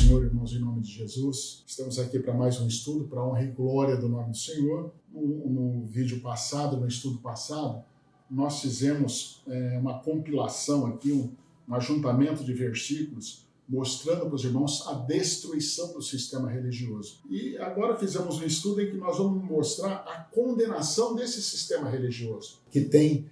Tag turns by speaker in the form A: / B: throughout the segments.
A: Senhor, irmãos, em nome de Jesus. Estamos aqui para mais um estudo, para a honra e glória do nome do Senhor. No vídeo passado, no estudo passado, nós fizemos uma compilação aqui, um ajuntamento de versículos, mostrando para os irmãos a destruição do sistema religioso. E agora fizemos um estudo em que nós vamos mostrar a condenação desse sistema religioso, que tem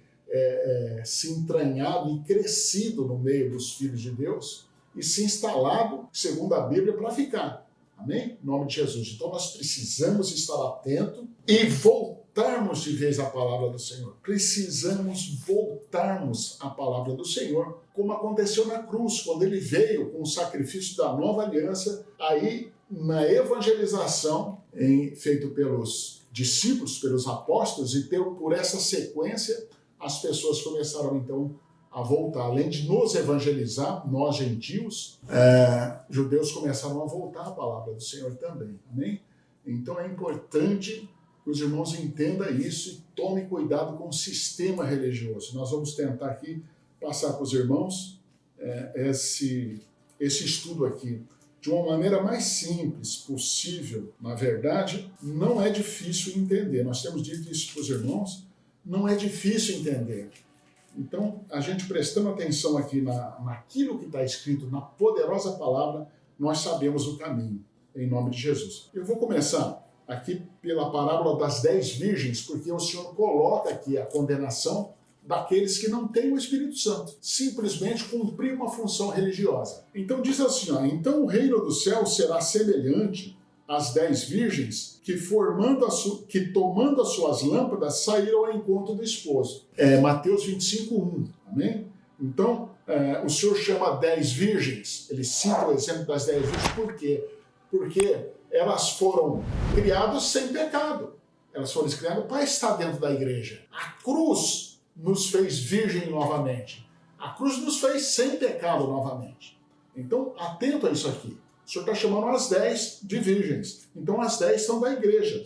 A: se entranhado e crescido no meio dos filhos de Deus, e se instalado, segundo a Bíblia, para ficar. Amém? Em nome de Jesus. Então nós precisamos estar atentos e voltarmos de vez à palavra do Senhor. Precisamos voltarmos à palavra do Senhor, como aconteceu na cruz, quando ele veio com o sacrifício da nova aliança, aí na evangelização feito pelos discípulos, pelos apóstolos, e por essa sequência as pessoas começaram então a voltar, além de nos evangelizar, nós gentios, judeus começaram a voltar à palavra do Senhor também, amém? Então é importante que os irmãos entendam isso e tomem cuidado com o sistema religioso. Nós vamos tentar aqui passar para os irmãos esse estudo aqui de uma maneira mais simples possível. Na verdade, não é difícil entender. Nós temos dito isso para os irmãos, não é difícil entender. Então, a gente prestando atenção aqui naquilo que está escrito, na poderosa palavra, nós sabemos o caminho, em nome de Jesus. Eu vou começar aqui pela parábola das 10 virgens, porque o Senhor coloca aqui a condenação daqueles que não têm o Espírito Santo, simplesmente cumprir uma função religiosa. Então diz assim, então o reino do céu será semelhante às 10 virgens que tomando as suas lâmpadas saíram ao encontro do esposo. Mateus 25:1, amém? Então, o Senhor chama 10 virgens, ele cita o exemplo das 10 virgens, por quê? Porque elas foram criadas sem pecado. Elas foram criadas para estar dentro da igreja. A cruz nos fez virgem novamente. A cruz nos fez sem pecado novamente. Então, atento a isso aqui. O Senhor está chamando as 10 de virgens. Então as 10 são da igreja.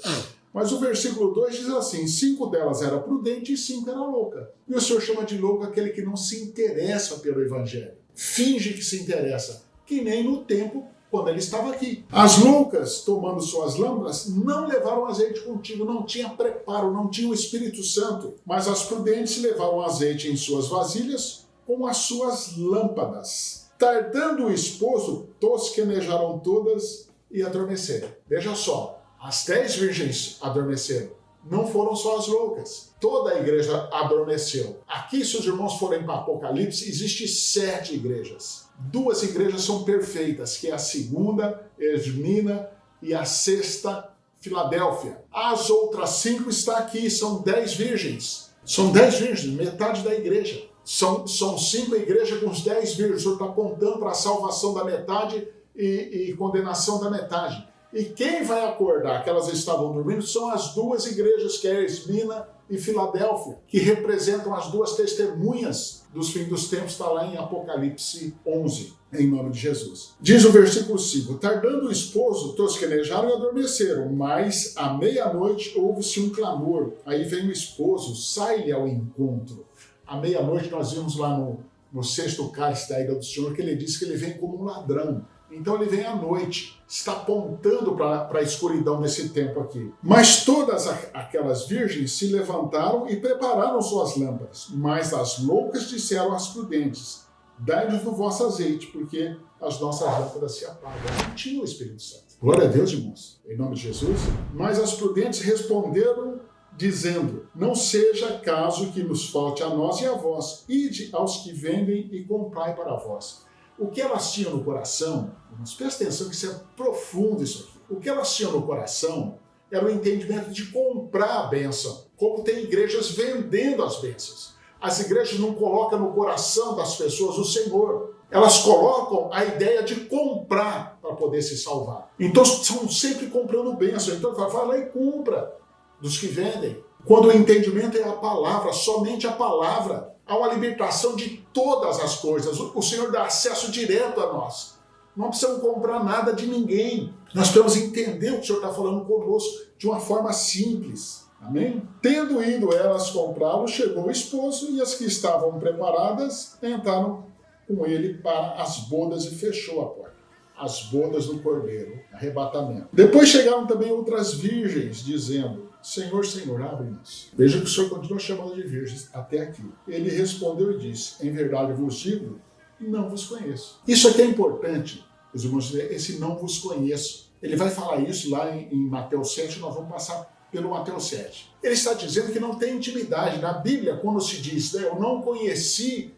A: Mas o versículo 2 diz assim, 5 delas eram prudentes e 5 eram loucas. E o Senhor chama de louco aquele que não se interessa pelo evangelho. Finge que se interessa. Que nem no tempo quando ele estava aqui. As loucas, tomando suas lâmpadas, não levaram azeite contigo. Não tinha preparo, não tinha o Espírito Santo. Mas as prudentes levaram azeite em suas vasilhas com as suas lâmpadas. Tardando o esposo, tosquenejaram todas e adormeceram. Veja só, as 10 virgens adormeceram. Não foram só as loucas. Toda a igreja adormeceu. Aqui, se os irmãos forem para Apocalipse, existem 7 igrejas. 2 igrejas são perfeitas, que é a 2ª, Esmirna, e a 6ª, Filadélfia. As outras 5 estão aqui, são 10 virgens. São 10 virgens, metade da igreja. São 5 igrejas com os 10 virgens. O Senhor está apontando para a salvação da metade e condenação da metade. E quem vai acordar que elas estavam dormindo são as 2 igrejas, que é Esmirna e Filadélfia, que representam as 2 testemunhas dos fins dos tempos, está lá em Apocalipse 11, em nome de Jesus. Diz o versículo 5, tardando o esposo, tosquenejaram e adormeceram, mas à meia-noite houve-se um clamor. Aí vem o esposo, sai-lhe ao encontro. À meia-noite nós vimos lá no 6º cálice da ira do Senhor que ele diz que ele vem como um ladrão. Então ele vem à noite, está apontando para a escuridão desse tempo aqui. Mas todas aquelas virgens se levantaram e prepararam suas lâmpadas. Mas as loucas disseram às prudentes, dai-nos do vosso azeite, porque as nossas lâmpadas se apagam. Não tinha o Espírito Santo. Glória a Deus, irmãos, em nome de Jesus. Mas as prudentes responderam, dizendo, não seja caso que nos falte a nós e a vós, ide aos que vendem e comprai para vós. O que elas tinham no coração, irmãos, presta atenção que isso é profundo isso aqui. O que elas tinham no coração era o entendimento de comprar a bênção, como tem igrejas vendendo as bênçãos. As igrejas não colocam no coração das pessoas o Senhor. Elas colocam a ideia de comprar para poder se salvar. Então estão sempre comprando bênção. Então vai lá e compra dos que vendem. Quando o entendimento é a palavra, somente a palavra, há uma libertação de todas as coisas. O Senhor dá acesso direto a nós. Não precisamos comprar nada de ninguém. Nós precisamos entender o que o Senhor está falando conosco de uma forma simples. Amém? Tendo ido elas comprá-lo, chegou o esposo e as que estavam preparadas entraram com ele para as bodas e fechou a porta. as bodas do Cordeiro, arrebatamento. Depois chegaram também outras virgens, dizendo: Senhor, Senhor, abre-nos. Veja que o Senhor continua chamando de virgens até aqui. Ele respondeu e disse: em verdade vos digo, não vos conheço. Isso aqui é importante, os irmãos, esse não vos conheço. Ele vai falar isso lá em Mateus 7, nós vamos passar pelo Mateus 7. Ele está dizendo que não tem intimidade. Na Bíblia, quando se diz, eu não conheci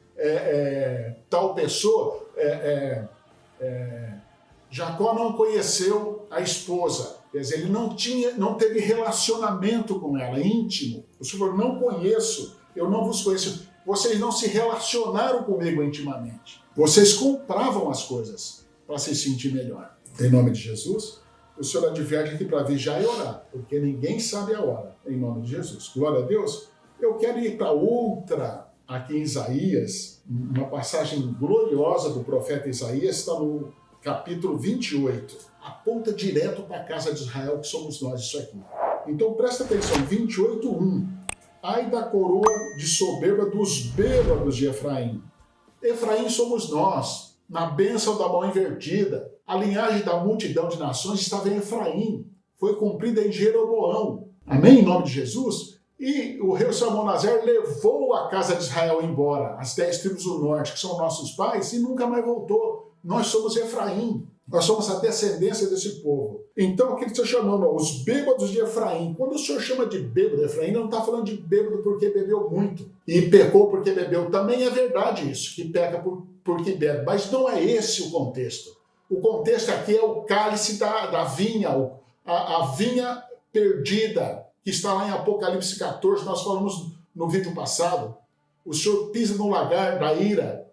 A: tal pessoa, Jacó não conheceu a esposa. Quer dizer, ele não teve relacionamento com ela, íntimo. O Senhor, não conheço, eu não vos conheço. Vocês não se relacionaram comigo intimamente. Vocês compravam as coisas para se sentir melhor. Em nome de Jesus, o Senhor adverte aqui para vigiar e orar, porque ninguém sabe a hora, em nome de Jesus. Glória a Deus. Eu quero ir para outra, aqui em Isaías, uma passagem gloriosa do profeta Isaías, está no capítulo 28. Aponta direto para a casa de Israel, que somos nós, isso aqui. Então presta atenção, 28:1. Ai da coroa de soberba dos bêbados de Efraim. Efraim somos nós, na bênção da mão invertida. A linhagem da multidão de nações estava em Efraim, foi cumprida em Jeroboão. Amém? Em nome de Jesus? E o rei Salmanaser levou a casa de Israel embora, as 10 tribos do norte, que são nossos pais, e nunca mais voltou. Nós somos Efraim, nós somos a descendência desse povo. Então, aqui ele está chamando os bêbados de Efraim. Quando o Senhor chama de bêbado de Efraim, não está falando de bêbado porque bebeu muito e pecou porque bebeu. Também é verdade isso, que peca porque bebe, mas não é esse o contexto. O contexto aqui é o cálice da vinha, a vinha perdida, que está lá em Apocalipse 14, nós falamos no vídeo passado. O Senhor pisa no lagar da ira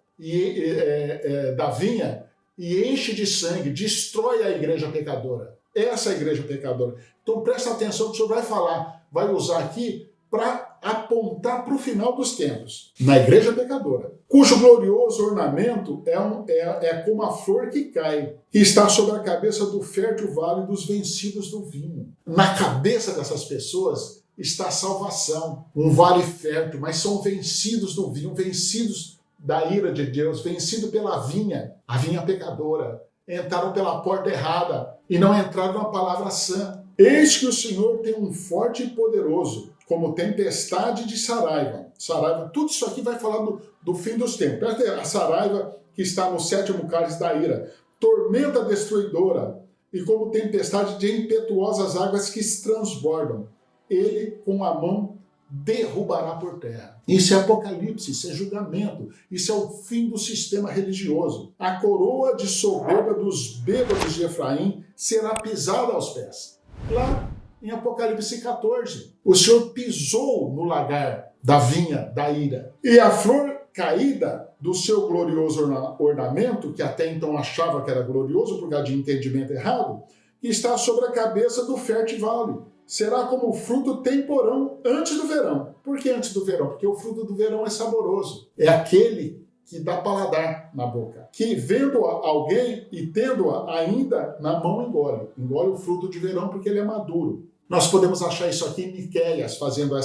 A: da vinha e enche de sangue, destrói a igreja pecadora. Essa é a igreja pecadora. Então presta atenção que o Senhor vai falar, vai usar aqui para apontar para o final dos tempos, na igreja pecadora, cujo glorioso ornamento é como a flor que cai, que está sobre a cabeça do fértil vale dos vencidos do vinho. Na cabeça dessas pessoas está a salvação, um vale fértil, mas são vencidos do vinho, vencidos da ira de Deus, vencidos pela vinha, a vinha pecadora. Entraram pela porta errada e não entraram na palavra sã. Eis que o Senhor tem um forte e poderoso, como tempestade de Saraiva. Saraiva, tudo isso aqui vai falar do fim dos tempos. A Saraiva que está no 7º cálice da ira. Tormenta destruidora e como tempestade de impetuosas águas que se transbordam. Ele, com a mão, derrubará por terra. Isso é Apocalipse, isso é julgamento, isso é o fim do sistema religioso. A coroa de soberba dos bêbados de Efraim será pisada aos pés. Lá em Apocalipse 14, o Senhor pisou no lagar da vinha da ira. E a flor caída do seu glorioso ornamento, que até então achava que era glorioso por causa de entendimento errado, que está sobre a cabeça do fértil vale. Será como o fruto temporão antes do verão. Por que antes do verão? Porque o fruto do verão é saboroso. É aquele que dá paladar na boca. Que vendo alguém e tendo-a ainda na mão engole. Engole o fruto de verão porque ele é maduro. Nós podemos achar isso aqui em Miqueias, fazendo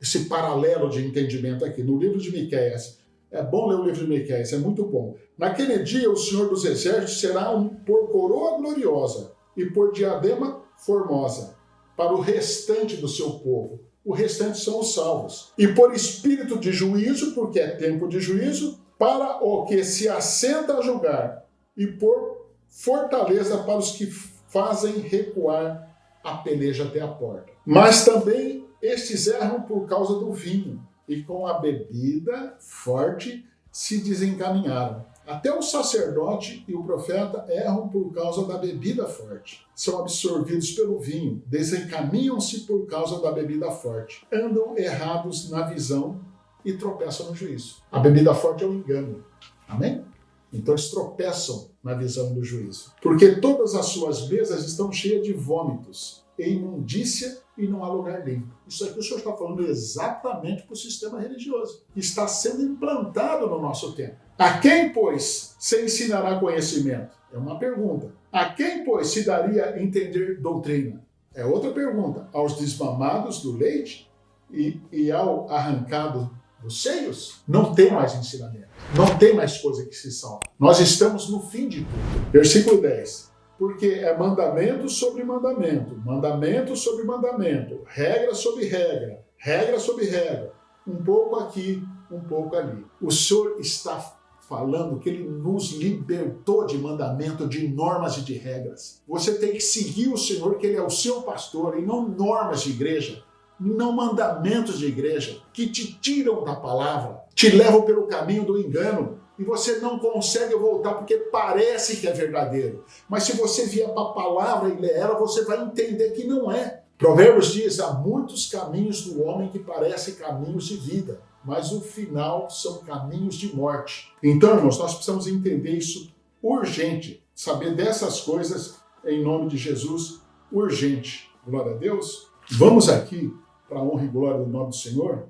A: esse paralelo de entendimento aqui. No livro de Miqueias. É bom ler o livro de Miqueias, é muito bom. Naquele dia o Senhor dos Exércitos será por coroa gloriosa e por diadema formosa para o restante do seu povo. O restante são os salvos. E por espírito de juízo, porque é tempo de juízo, para o que se assenta a julgar, e por fortaleza para os que fazem recuar a peleja até a porta. Mas também estes erram por causa do vinho, e com a bebida forte se desencaminharam. Até o sacerdote e o profeta erram por causa da bebida forte. São absorvidos pelo vinho, desencaminham-se por causa da bebida forte. Andam errados na visão e tropeçam no juízo. A bebida forte é um engano. Amém? Então eles tropeçam na visão do juízo. Porque todas as suas mesas estão cheias de vômitos e imundícia e não há lugar limpo. Isso aqui o Senhor está falando exatamente para o sistema religioso, que está sendo implantado no nosso tempo. A quem, pois, se ensinará conhecimento? É uma pergunta. A quem, pois, se daria a entender doutrina? É outra pergunta. Aos desmamados do leite e ao arrancado dos seios, não tem mais ensinamento, não tem mais coisa que se salva. Nós estamos no fim de tudo. Versículo 10. Porque é mandamento sobre mandamento, mandamento sobre mandamento, regra sobre regra, regra sobre regra, um pouco aqui, um pouco ali. O Senhor está falando que Ele nos libertou de mandamento, de normas e de regras. Você tem que seguir o Senhor, que Ele é o seu pastor, e não normas de igreja, não mandamentos de igreja, que te tiram da palavra, te levam pelo caminho do engano, e você não consegue voltar porque parece que é verdadeiro. Mas se você vier para a palavra e ler ela, você vai entender que não é. Provérbios diz, há muitos caminhos do homem que parecem caminhos de vida, mas o final são caminhos de morte. Então, irmãos, nós precisamos entender isso urgente, saber dessas coisas em nome de Jesus, urgente. Glória a Deus. Vamos aqui, para a honra e glória do nome do Senhor,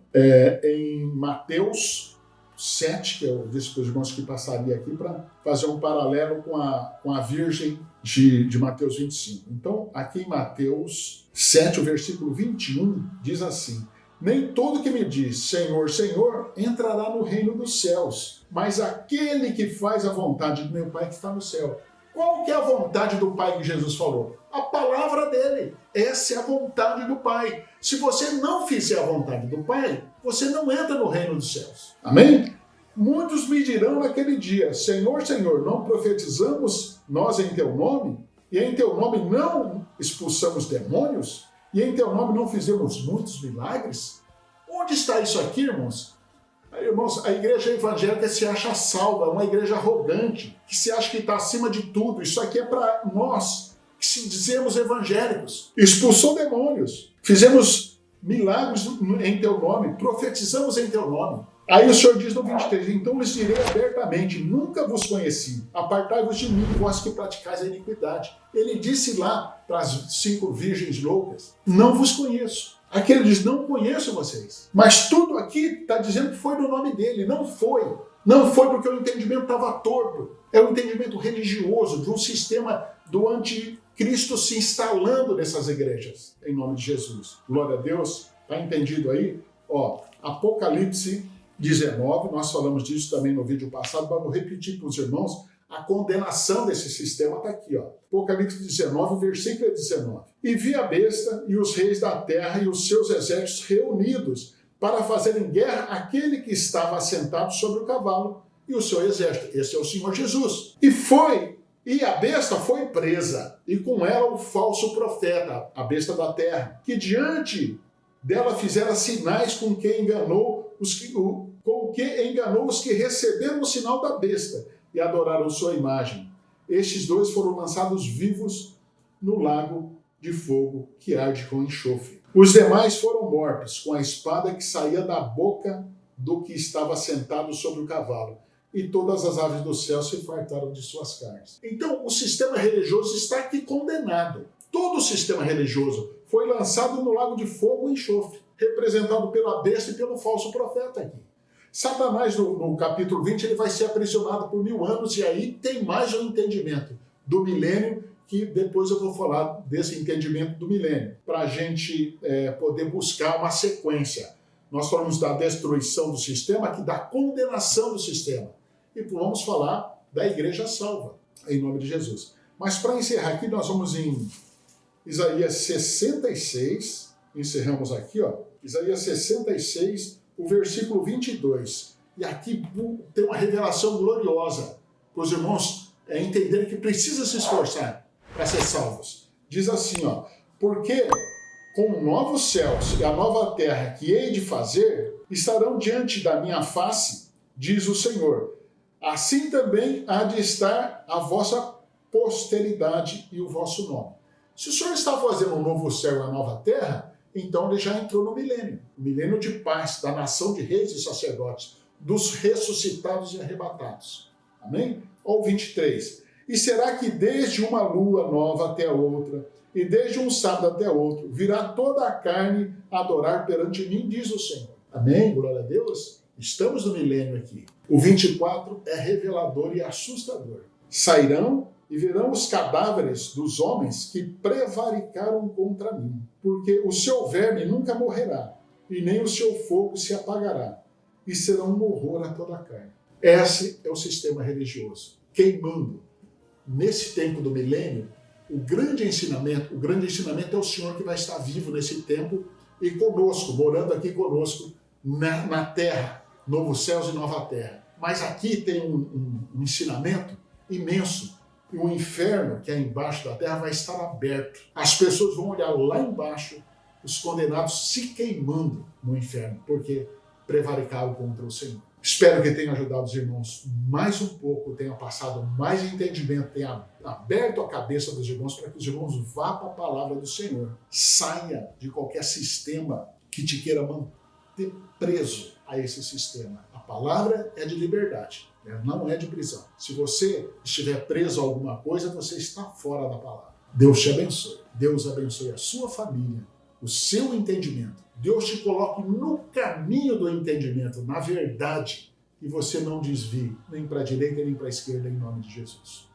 A: em Mateus 7, que eu disse para os irmãos que passaria aqui para fazer um paralelo com a Virgem de Mateus 25. Então, aqui em Mateus 7, o versículo 21, diz assim: nem todo que me diz Senhor, Senhor, entrará no reino dos céus, mas aquele que faz a vontade do meu Pai que está no céu. Qual que é a vontade do Pai que Jesus falou? A palavra dele. Essa é a vontade do Pai. Se você não fizer a vontade do Pai, você não entra no reino dos céus. Amém? Muitos me dirão naquele dia, Senhor, Senhor, não profetizamos nós em teu nome? E em teu nome não expulsamos demônios? E em teu nome não fizemos muitos milagres? Onde está isso aqui, irmãos? Irmãos, a igreja evangélica se acha salva, é uma igreja arrogante, que se acha que está acima de tudo. Isso aqui é para nós, que se dizemos evangélicos. Expulsou demônios, fizemos milagres em teu nome, profetizamos em teu nome. Aí o Senhor diz no 23, então lhes direi abertamente, nunca vos conheci, apartai-vos de mim, vós que praticais a iniquidade. Ele disse lá para as 5 virgens loucas, não vos conheço. Aqui ele diz, não conheço vocês. Mas tudo aqui está dizendo que foi no nome dele, não foi. Não foi porque o entendimento estava torto. É um entendimento religioso, de um sistema do anticristo se instalando nessas igrejas, em nome de Jesus. Glória a Deus, está entendido aí? Ó, Apocalipse 19, nós falamos disso também no vídeo passado, mas vou repetir para os irmãos, a condenação desse sistema está aqui, ó. Apocalipse 19, versículo 19. E vi a besta e os reis da terra e os seus exércitos reunidos para fazerem guerra àquele que estava assentado sobre o cavalo e o seu exército. Esse é o Senhor Jesus. E a besta foi presa, e com ela o falso profeta, a besta da terra, que diante dela fizera sinais com que enganou os que receberam o sinal da besta e adoraram sua imagem. Estes 2 foram lançados vivos no lago de fogo que arde com enxofre. Os demais foram mortos com a espada que saía da boca do que estava sentado sobre o cavalo. E todas as aves do céu se fartaram de suas carnes. Então, o sistema religioso está aqui condenado. Todo o sistema religioso foi lançado no lago de fogo e enxofre, representado pela besta e pelo falso profeta aqui. Satanás, no capítulo 20, ele vai ser aprisionado por 1000 anos, e aí tem mais um entendimento do milênio, que depois eu vou falar desse entendimento do milênio, para a gente poder buscar uma sequência. Nós falamos da destruição do sistema, aqui da condenação do sistema. E vamos falar da igreja salva, em nome de Jesus. Mas para encerrar aqui, nós vamos em Isaías 66, encerramos aqui, ó, Isaías 66, o versículo 22. E aqui tem uma revelação gloriosa para os irmãos entenderem que precisa se esforçar para ser salvos. Diz assim, ó, porque com novos céus e a nova terra que hei de fazer, estarão diante da minha face, diz o Senhor. Assim também há de estar a vossa posteridade e o vosso nome. Se o Senhor está fazendo um novo céu e uma nova terra, então ele já entrou no milênio. O milênio de paz, da nação de reis e sacerdotes, dos ressuscitados e arrebatados. Amém? Ou 23. E será que desde uma lua nova até outra, e desde um sábado até outro, virá toda a carne a adorar perante mim, diz o Senhor. Amém? Glória a Deus. Estamos no milênio aqui. O 24 é revelador e assustador. Sairão e verão os cadáveres dos homens que prevaricaram contra mim, porque o seu verme nunca morrerá, e nem o seu fogo se apagará. e serão um horror a toda a carne. Esse é o sistema religioso, queimando. Nesse tempo do milênio, o grande ensinamento é o Senhor que vai estar vivo nesse tempo e conosco, morando aqui conosco na terra, novos céus e nova terra. Mas aqui tem um ensinamento imenso. E o inferno, que é embaixo da terra, vai estar aberto. As pessoas vão olhar lá embaixo, os condenados se queimando no inferno, porque prevaricaram contra o Senhor. Espero que tenha ajudado os irmãos mais um pouco, tenha passado mais entendimento, tenha aberto a cabeça dos irmãos para que os irmãos vá para a palavra do Senhor. Saia de qualquer sistema que te queira manter preso a esse sistema. A palavra é de liberdade, não é de prisão. Se você estiver preso a alguma coisa, você está fora da palavra. Deus te abençoe. Deus abençoe a sua família, o seu entendimento. Deus te coloque no caminho do entendimento, na verdade, e você não desvie nem para a direita nem para a esquerda, em nome de Jesus.